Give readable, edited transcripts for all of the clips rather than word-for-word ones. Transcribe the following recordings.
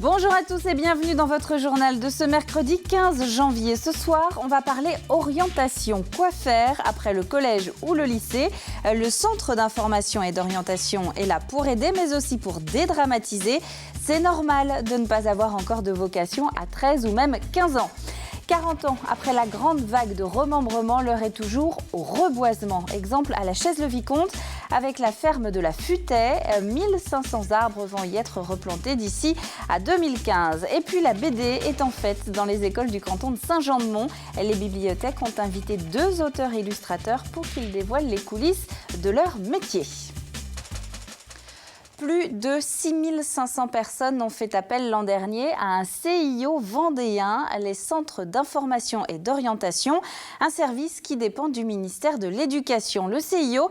Bonjour à tous et bienvenue dans votre journal de ce mercredi 15 janvier. Ce soir, on va parler orientation. Quoi faire après le collège ou le lycée? Le Centre d'information et d'orientation est là pour aider, mais aussi pour dédramatiser. C'est normal de ne pas avoir encore de vocation à 13 ou même 15 ans. 40 ans après la grande vague de remembrement, l'heure est toujours au reboisement. Exemple à la Chaise-le-Vicomte, avec la ferme de la Futaie, 1500 arbres vont y être replantés d'ici à 2015. Et puis la BD est en fête dans les écoles du canton de Saint-Jean-de-Mont. Les bibliothèques ont invité 2 auteurs-illustrateurs pour qu'ils dévoilent les coulisses de leur métier. Plus de 6500 personnes ont fait appel l'an dernier à un CIO vendéen, les centres d'information et d'orientation, un service qui dépend du ministère de l'Éducation. Le CIO,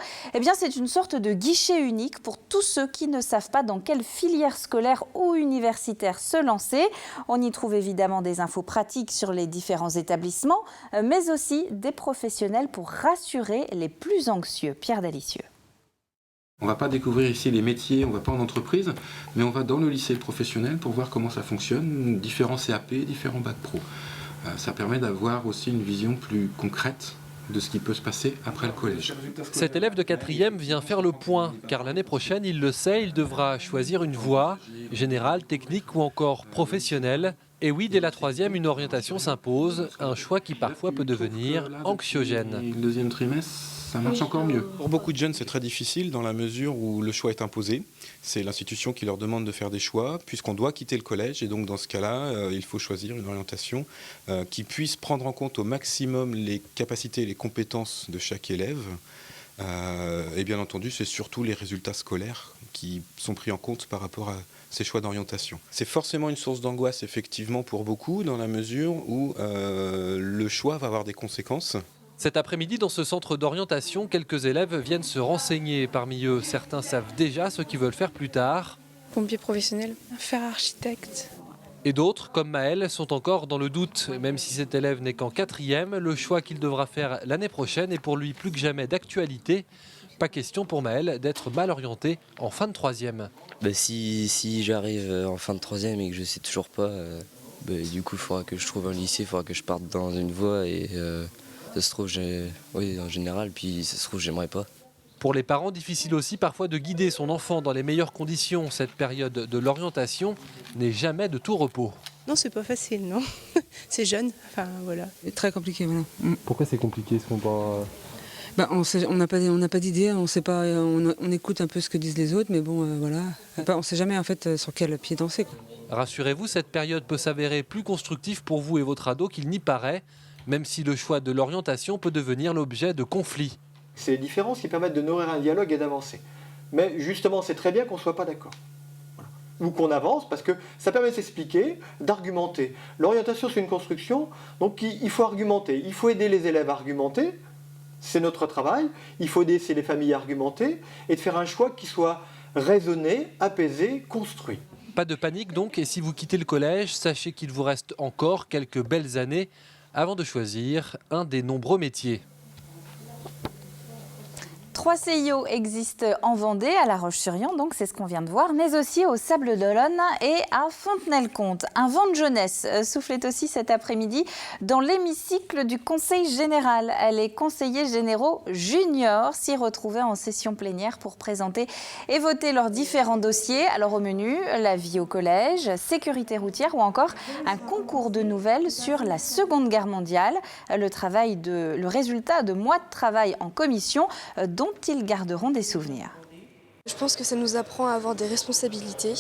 c'est une sorte de guichet unique pour tous ceux qui ne savent pas dans quelle filière scolaire ou universitaire se lancer. On y trouve évidemment des infos pratiques sur les différents établissements, mais aussi des professionnels pour rassurer les plus anxieux. Pierre Dalicieux. On ne va pas découvrir ici les métiers, on ne va pas en entreprise, mais on va dans le lycée professionnel pour voir comment ça fonctionne, différents CAP, différents bacs pro. Ça permet d'avoir aussi une vision plus concrète de ce qui peut se passer après le collège. Cet élève de 4e vient faire le point, car l'année prochaine, il le sait, il devra choisir une voie, générale, technique ou encore professionnelle. Et oui, dès la 3e, une orientation s'impose, un choix qui parfois peut devenir anxiogène. Et le deuxième trimestre, ça marche encore mieux. Pour beaucoup de jeunes, c'est très difficile dans la mesure où le choix est imposé. C'est l'institution qui leur demande de faire des choix, puisqu'on doit quitter le collège. Et donc, dans ce cas-là, il faut choisir une orientation qui puisse prendre en compte au maximum les capacités et les compétences de chaque élève. Et bien entendu, c'est surtout les résultats scolaires qui sont pris en compte par rapport à ces choix d'orientation. C'est forcément une source d'angoisse, effectivement, pour beaucoup, dans la mesure où le choix va avoir des conséquences. Cet après-midi, dans ce centre d'orientation, quelques élèves viennent se renseigner. Parmi eux, certains savent déjà ce qu'ils veulent faire plus tard. Pompier professionnel, faire architecte. Et d'autres, comme Maël, sont encore dans le doute. Même si cet élève n'est qu'en 4e, le choix qu'il devra faire l'année prochaine est pour lui plus que jamais d'actualité. Pas question pour Maël d'être mal orienté en fin de 3e. Si j'arrive en fin de 3e et que je ne sais toujours pas, du coup, il faudra que je trouve un lycée, il faudra que je parte dans une voie et ça se trouve, en général, puis ça se trouve, j'aimerais pas. Pour les parents, difficile aussi parfois de guider son enfant dans les meilleures conditions. Cette période de l'orientation n'est jamais de tout repos. Non, c'est pas facile, non. C'est jeune, enfin voilà. C'est très compliqué, voilà. Pourquoi c'est compliqué? On n'a pas d'idée, on sait pas, on écoute un peu ce que disent les autres, mais bon, voilà. On ne sait jamais en fait sur quel pied danser, quoi. Rassurez-vous, cette période peut s'avérer plus constructive pour vous et votre ado qu'il n'y paraît, même si le choix de l'orientation peut devenir l'objet de conflits. C'est les différences qui permettent de nourrir un dialogue et d'avancer. Mais justement, c'est très bien qu'on ne soit pas d'accord. Voilà. Ou qu'on avance, parce que ça permet de s'expliquer, d'argumenter. L'orientation, c'est une construction, donc il faut argumenter. Il faut aider les élèves à argumenter, c'est notre travail. Il faut aider les familles à argumenter et de faire un choix qui soit raisonné, apaisé, construit. Pas de panique donc, et si vous quittez le collège, sachez qu'il vous reste encore quelques belles années avant de choisir un des nombreux métiers. 3 CIO existent en Vendée, à La Roche-sur-Yon, donc c'est ce qu'on vient de voir, mais aussi au Sables-d'Olonne et à Fontenay-le-Comte. Un vent de jeunesse soufflait aussi cet après-midi dans l'hémicycle du Conseil général. Les conseillers généraux juniors s'y retrouvaient en session plénière pour présenter et voter leurs différents dossiers. Alors au menu, la vie au collège, sécurité routière ou encore un concours de nouvelles sur la Seconde Guerre mondiale. Le résultat de mois de travail en commission dont ils garderont des souvenirs. Je pense que ça nous apprend à avoir des responsabilités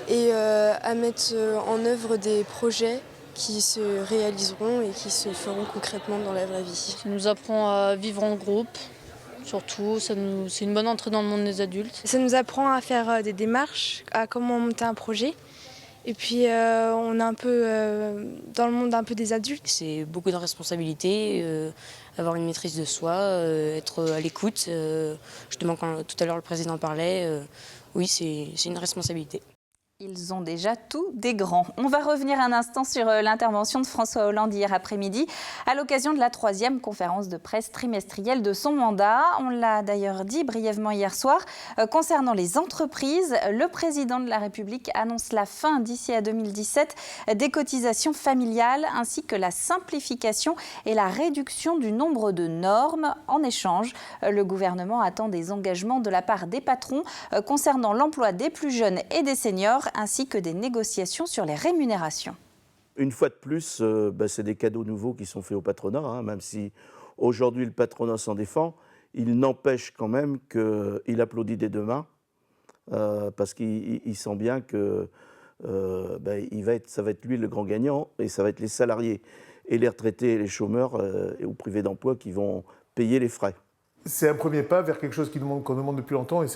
et à mettre en œuvre des projets qui se réaliseront et qui se feront concrètement dans la vraie vie. Ça nous apprend à vivre en groupe, surtout. C'est une bonne entrée dans le monde des adultes. Ça nous apprend à faire des démarches, à comment monter un projet. Et puis on est un peu dans le monde un peu des adultes. C'est beaucoup de responsabilités, avoir une maîtrise de soi, être à l'écoute. Justement, quand tout à l'heure le président parlait, oui, c'est une responsabilité. Ils ont déjà tous des grands. On va revenir un instant sur l'intervention de François Hollande hier après-midi à l'occasion de la 3e conférence de presse trimestrielle de son mandat. On l'a d'ailleurs dit brièvement hier soir. Concernant les entreprises, le président de la République annonce la fin d'ici à 2017 des cotisations familiales ainsi que la simplification et la réduction du nombre de normes. En échange, le gouvernement attend des engagements de la part des patrons concernant l'emploi des plus jeunes et des seniors, ainsi que des négociations sur les rémunérations. Une fois de plus, c'est des cadeaux nouveaux qui sont faits au patronat, même si aujourd'hui le patronat s'en défend, il n'empêche quand même qu'il applaudit des deux mains, parce qu'il sent bien que ça va être lui le grand gagnant, et ça va être les salariés et les retraités et les chômeurs ou privés d'emploi qui vont payer les frais. C'est un premier pas vers quelque chose qu'on demande depuis longtemps, et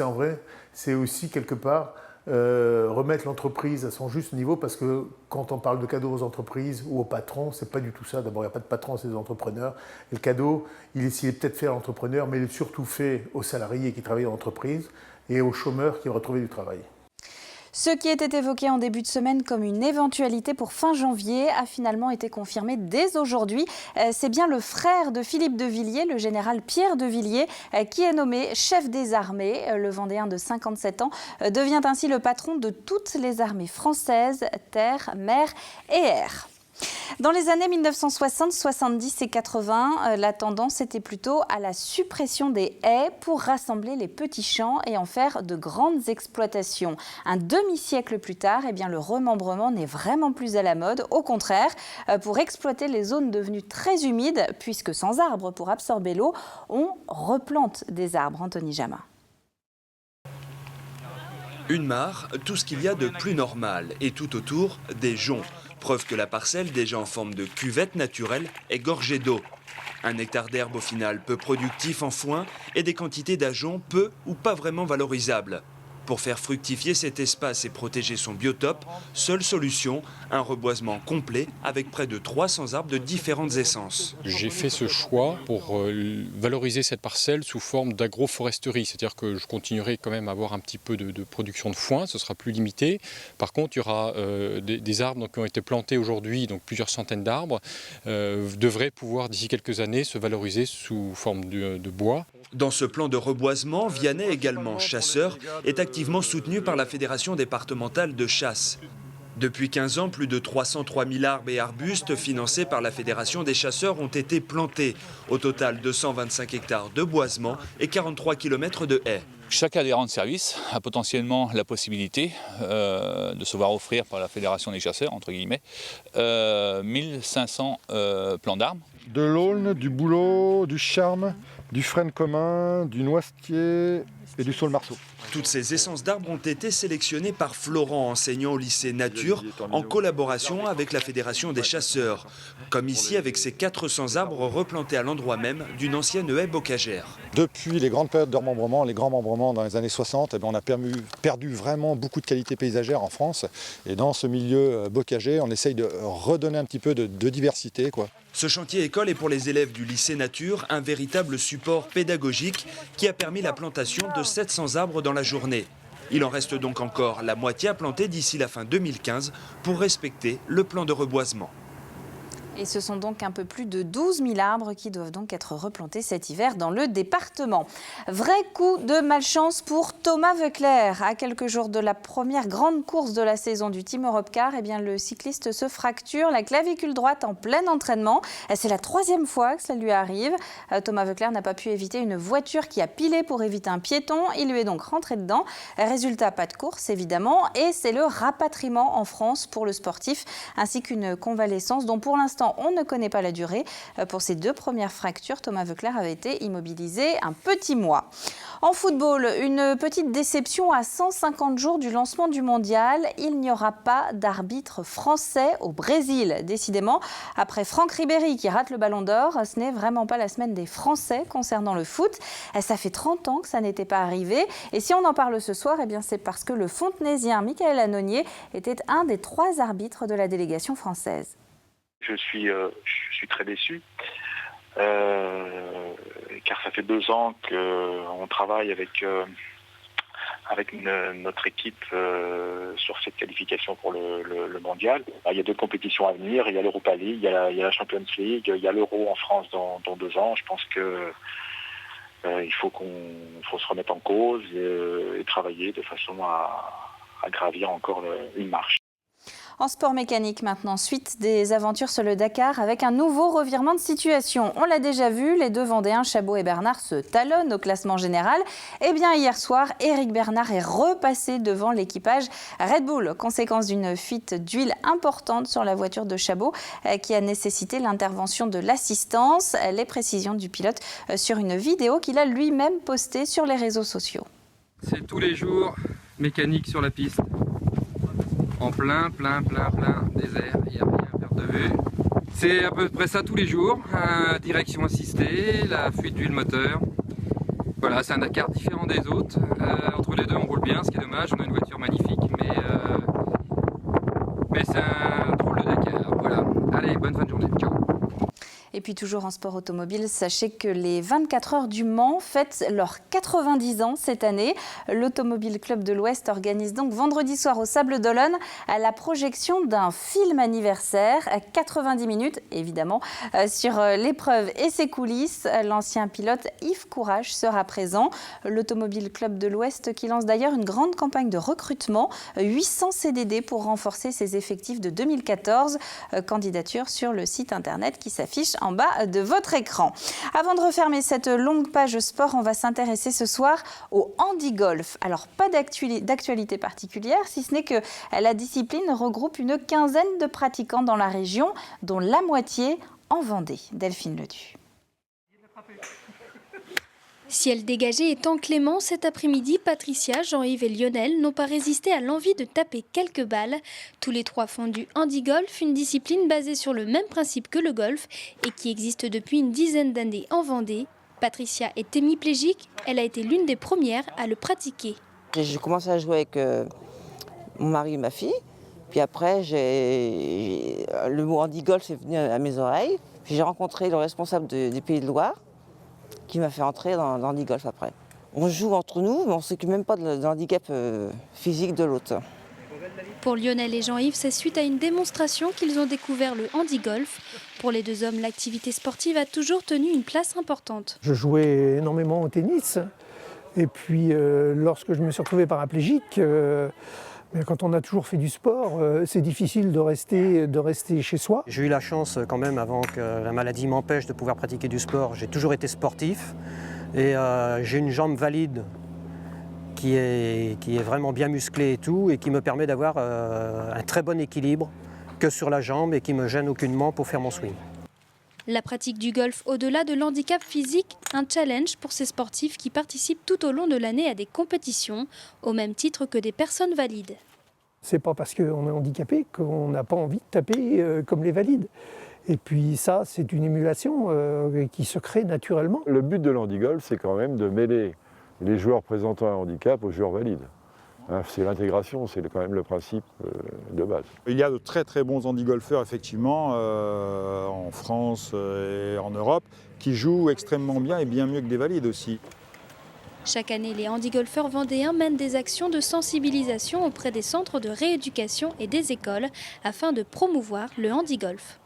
c'est aussi quelque part remettre l'entreprise à son juste niveau, parce que quand on parle de cadeaux aux entreprises ou aux patrons, c'est pas du tout ça. D'abord, il n'y a pas de patron, c'est des entrepreneurs. Et le cadeau, il est peut-être fait à l'entrepreneur, mais il est surtout fait aux salariés qui travaillent dans l'entreprise et aux chômeurs qui ont retrouvé du travail. Ce qui était évoqué en début de semaine comme une éventualité pour fin janvier a finalement été confirmé dès aujourd'hui. C'est bien le frère de Philippe de Villiers, le général Pierre de Villiers, qui est nommé chef des armées. Le Vendéen de 57 ans devient ainsi le patron de toutes les armées françaises, terre, mer et air. Dans les années 1960, 70 et 80, la tendance était plutôt à la suppression des haies pour rassembler les petits champs et en faire de grandes exploitations. Un demi-siècle plus tard, le remembrement n'est vraiment plus à la mode. Au contraire, pour exploiter les zones devenues très humides, puisque sans arbres pour absorber l'eau, on replante des arbres. Anthony Jama. Une mare, tout ce qu'il y a de plus normal, et tout autour, des joncs. Preuve que la parcelle, déjà en forme de cuvette naturelle, est gorgée d'eau. Un hectare d'herbe au final peu productif en foin et des quantités d'ajoncs peu ou pas vraiment valorisables. Pour faire fructifier cet espace et protéger son biotope, seule solution, un reboisement complet avec près de 300 arbres de différentes essences. J'ai fait ce choix pour valoriser cette parcelle sous forme d'agroforesterie, c'est-à-dire que je continuerai quand même à avoir un petit peu de production de foin, ce sera plus limité. Par contre, il y aura des arbres qui ont été plantés aujourd'hui, donc plusieurs centaines d'arbres, devraient pouvoir d'ici quelques années se valoriser sous forme de bois. Dans ce plan de reboisement, Vianney, également chasseur, est activement soutenu par la Fédération départementale de chasse. Depuis 15 ans, plus de 303 000 arbres et arbustes financés par la Fédération des chasseurs ont été plantés. Au total, 225 hectares de boisement et 43 km de haies. Chaque adhérent de service a potentiellement la possibilité de se voir offrir par la Fédération des chasseurs, entre guillemets, 1500 plants d'arbres. De l'aulne, du bouleau, du charme, du frêne commun, du noisetier et du saule-marceau. Toutes ces essences d'arbres ont été sélectionnées par Florent, enseignant au lycée Nature, en collaboration avec la Fédération des chasseurs. Comme ici avec ces 400 arbres replantés à l'endroit même d'une ancienne haie bocagère. Depuis les grandes périodes de remembrement, les grands remembrements dans les années 60, on a perdu vraiment beaucoup de qualité paysagère en France. Et dans ce milieu bocager, on essaye de redonner un petit peu de diversité, quoi. Ce chantier école est pour les élèves du lycée Nature un véritable support pédagogique qui a permis la plantation de 700 arbres dans la journée. Il en reste donc encore la moitié à planter d'ici la fin 2015 pour respecter le plan de reboisement. Et ce sont donc un peu plus de 12 000 arbres qui doivent donc être replantés cet hiver dans le département. Vrai coup de malchance pour Thomas Voeckler. À quelques jours de la première grande course de la saison du Team Europcar, le cycliste se fracture la clavicule droite en plein entraînement. C'est la 3e fois que ça lui arrive. Thomas Voeckler n'a pas pu éviter une voiture qui a pilé pour éviter un piéton. Il lui est donc rentré dedans. Résultat, pas de course évidemment. Et c'est le rapatriement en France pour le sportif, ainsi qu'une convalescence dont pour l'instant on ne connaît pas la durée. Pour ses 2 premières fractures, Thomas Voeckler avait été immobilisé un petit mois. En football, une petite déception à 150 jours du lancement du mondial. Il n'y aura pas d'arbitre français au Brésil. Décidément, après Franck Ribéry qui rate le Ballon d'Or, ce n'est vraiment pas la semaine des Français concernant le foot. Ça fait 30 ans que ça n'était pas arrivé. Et si on en parle ce soir, c'est parce que le Fontenaisien Michael Annonier était un des 3 arbitres de la délégation française. Je suis très déçu, car ça fait 2 ans qu'on travaille avec avec notre équipe sur cette qualification pour le mondial. Il y a 2 compétitions à venir, il y a l'Europa League, il y a la Champions League, il y a l'Euro en France dans 2 ans. Je pense que il faut se remettre en cause et travailler de façon à gravir encore une marche. En sport mécanique maintenant, suite des aventures sur le Dakar avec un nouveau revirement de situation. On l'a déjà vu, les 2 Vendéens, Chabot et Bernard, se talonnent au classement général. Eh bien, hier soir, Éric Bernard est repassé devant l'équipage Red Bull, conséquence d'une fuite d'huile importante sur la voiture de Chabot qui a nécessité l'intervention de l'assistance. Les précisions du pilote sur une vidéo qu'il a lui-même postée sur les réseaux sociaux. C'est tous les jours mécanique sur la piste. En plein désert, il n'y a rien à perdre de vue. C'est à peu près ça tous les jours, direction assistée, la fuite d'huile moteur. Voilà, c'est un Dakar différent des autres. Entre les 2, on roule bien, ce qui est dommage, on a une voiture magnifique, mais c'est un drôle de Dakar. Voilà, allez, bonne fin de journée, ciao. Et puis toujours en sport automobile, sachez que les 24 heures du Mans fêtent leurs 90 ans cette année. L'Automobile Club de l'Ouest organise donc vendredi soir au Sables d'Olonne la projection d'un film anniversaire, 90 minutes évidemment, sur l'épreuve et ses coulisses. L'ancien pilote Yves Courage sera présent. L'Automobile Club de l'Ouest qui lance d'ailleurs une grande campagne de recrutement, 800 CDD pour renforcer ses effectifs de 2014. Candidature sur le site internet qui s'affiche en bas de votre écran. Avant de refermer cette longue page sport, on va s'intéresser ce soir au handi-golf. Alors, pas d'actualité particulière, si ce n'est que la discipline regroupe une quinzaine de pratiquants dans la région, dont la moitié en Vendée. Delphine Ledu. Ciel dégagé et temps clément, cet après-midi, Patricia, Jean-Yves et Lionel n'ont pas résisté à l'envie de taper quelques balles. Tous les 3 font du handi-golf, une discipline basée sur le même principe que le golf et qui existe depuis une dizaine d'années en Vendée. Patricia est hémiplégique, elle a été l'une des premières à le pratiquer. J'ai commencé à jouer avec mon mari et ma fille, puis après le mot handi-golf est venu à mes oreilles. Puis j'ai rencontré le responsable des Pays de Loire, qui m'a fait entrer dans le handi-golf après. On joue entre nous, mais on ne s'occupe même pas de handicap physique de l'autre. Pour Lionel et Jean-Yves, c'est suite à une démonstration qu'ils ont découvert le handi-golf. Pour les 2 hommes, l'activité sportive a toujours tenu une place importante. Je jouais énormément au tennis, et puis lorsque je me suis retrouvé paraplégique, mais quand on a toujours fait du sport, c'est difficile de rester chez soi. J'ai eu la chance quand même, avant que la maladie m'empêche de pouvoir pratiquer du sport, j'ai toujours été sportif et j'ai une jambe valide qui est vraiment bien musclée et tout et qui me permet d'avoir un très bon équilibre que sur la jambe et qui ne me gêne aucunement pour faire mon swing. La pratique du golf au-delà de l'handicap physique, un challenge pour ces sportifs qui participent tout au long de l'année à des compétitions, au même titre que des personnes valides. C'est pas parce qu'on est handicapé qu'on n'a pas envie de taper comme les valides. Et puis ça, c'est une émulation qui se crée naturellement. Le but de l'handi-golf, c'est quand même de mêler les joueurs présentant un handicap aux joueurs valides. C'est l'intégration, c'est quand même le principe de base. Il y a de très très bons handi-golfeurs effectivement en France et en Europe qui jouent extrêmement bien et bien mieux que des valides aussi. Chaque année, les handi-golfeurs vendéens mènent des actions de sensibilisation auprès des centres de rééducation et des écoles afin de promouvoir le handi-golf.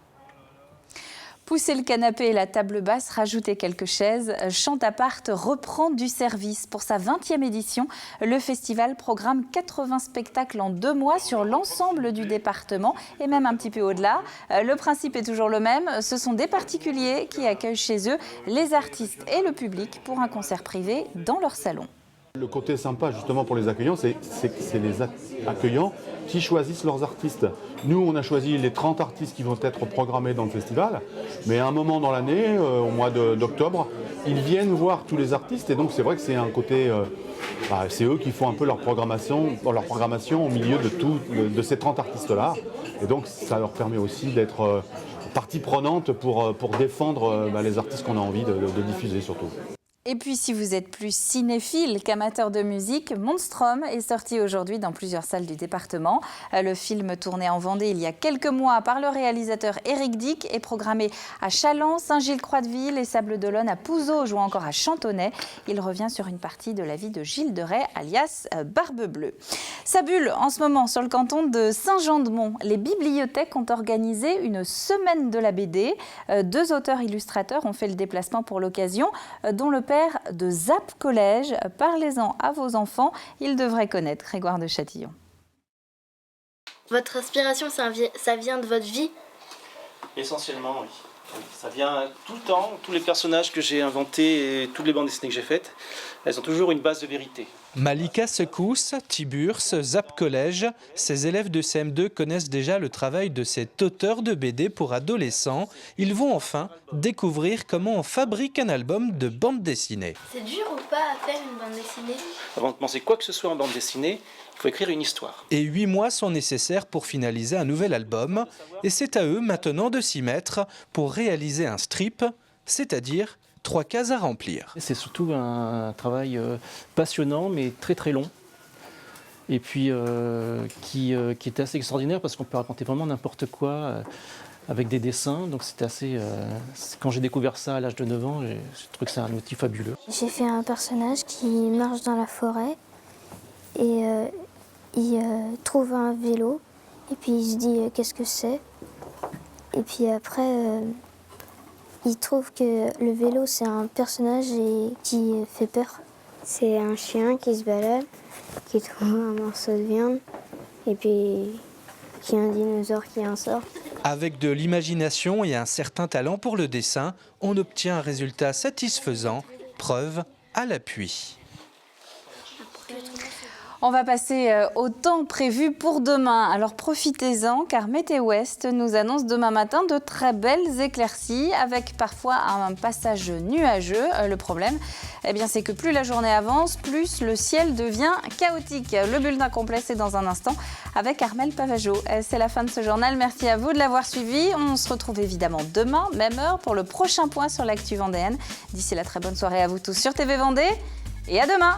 Pousser le canapé et la table basse, rajouter quelques chaises, Chantapart reprend du service. Pour sa 20e édition, le festival programme 80 spectacles en 2 mois sur l'ensemble du département et même un petit peu au-delà. Le principe est toujours le même, ce sont des particuliers qui accueillent chez eux les artistes et le public pour un concert privé dans leur salon. Le côté sympa justement pour les accueillants, c'est les accueillants qui choisissent leurs artistes. Nous, on a choisi les 30 artistes qui vont être programmés dans le festival, mais à un moment dans l'année, au mois d'octobre, ils viennent voir tous les artistes et donc c'est vrai que c'est un côté... c'est eux qui font un peu leur programmation au milieu de ces 30 artistes-là. Et donc ça leur permet aussi d'être partie prenante pour défendre les artistes qu'on a envie de diffuser surtout. Et puis, si vous êtes plus cinéphile qu'amateur de musique, Monstrum est sorti aujourd'hui dans plusieurs salles du département. Le film tourné en Vendée il y a quelques mois par le réalisateur Éric Dick est programmé à Châlons, Saint-Gilles-Croix-de-Ville et Sables-d'Olonne, à Pouzeaux ou encore à Chantonnay. Il revient sur une partie de la vie de Gilles de Rais, alias Barbe Bleue. Ça bulle en ce moment sur le canton de Saint-Jean-de-Mont. Les bibliothèques ont organisé une semaine de la BD. 2 auteurs-illustrateurs ont fait le déplacement pour l'occasion, dont le père de Zap Collège. Parlez-en à vos enfants, ils devraient connaître. Grégoire de Châtillon. Votre inspiration, ça vient de votre vie? Essentiellement, oui. Ça vient tout le temps. Tous les personnages que j'ai inventés et toutes les bandes dessinées que j'ai faites, elles ont toujours une base de vérité. Malika Secousse, Tiburce, Zap Collège, ces élèves de CM2 connaissent déjà le travail de cet auteur de BD pour adolescents. Ils vont enfin découvrir comment on fabrique un album de bande dessinée. C'est dur ou pas à faire une bande dessinée? Avant de penser quoi que ce soit en bande dessinée, il faut écrire une histoire. Et 8 mois sont nécessaires pour finaliser un nouvel album. Et c'est à eux maintenant de s'y mettre pour réaliser un strip, c'est-à-dire 3 cases à remplir. C'est surtout un travail passionnant mais très très long. Et puis qui était assez extraordinaire parce qu'on peut raconter vraiment n'importe quoi avec des dessins. Donc c'était assez... quand j'ai découvert ça à l'âge de 9 ans, j'ai trouvé que c'est un outil fabuleux. J'ai fait un personnage qui marche dans la forêt et il trouve un vélo et puis il se dit qu'est-ce que c'est. Et puis après... il trouve que le vélo, c'est un personnage qui fait peur. C'est un chien qui se balade, qui trouve un morceau de viande, et puis qui a un dinosaure qui en sort. Avec de l'imagination et un certain talent pour le dessin, on obtient un résultat satisfaisant, preuve à l'appui. On va passer au temps prévu pour demain. Alors profitez-en car Météo Ouest nous annonce demain matin de très belles éclaircies avec parfois un passage nuageux. Le problème, c'est que plus la journée avance, plus le ciel devient chaotique. Le bulletin complet, c'est dans un instant avec Armelle Pavageau. C'est la fin de ce journal. Merci à vous de l'avoir suivi. On se retrouve évidemment demain, même heure, pour le prochain point sur l'actu vendéenne. D'ici là, très bonne soirée à vous tous sur TV Vendée et à demain.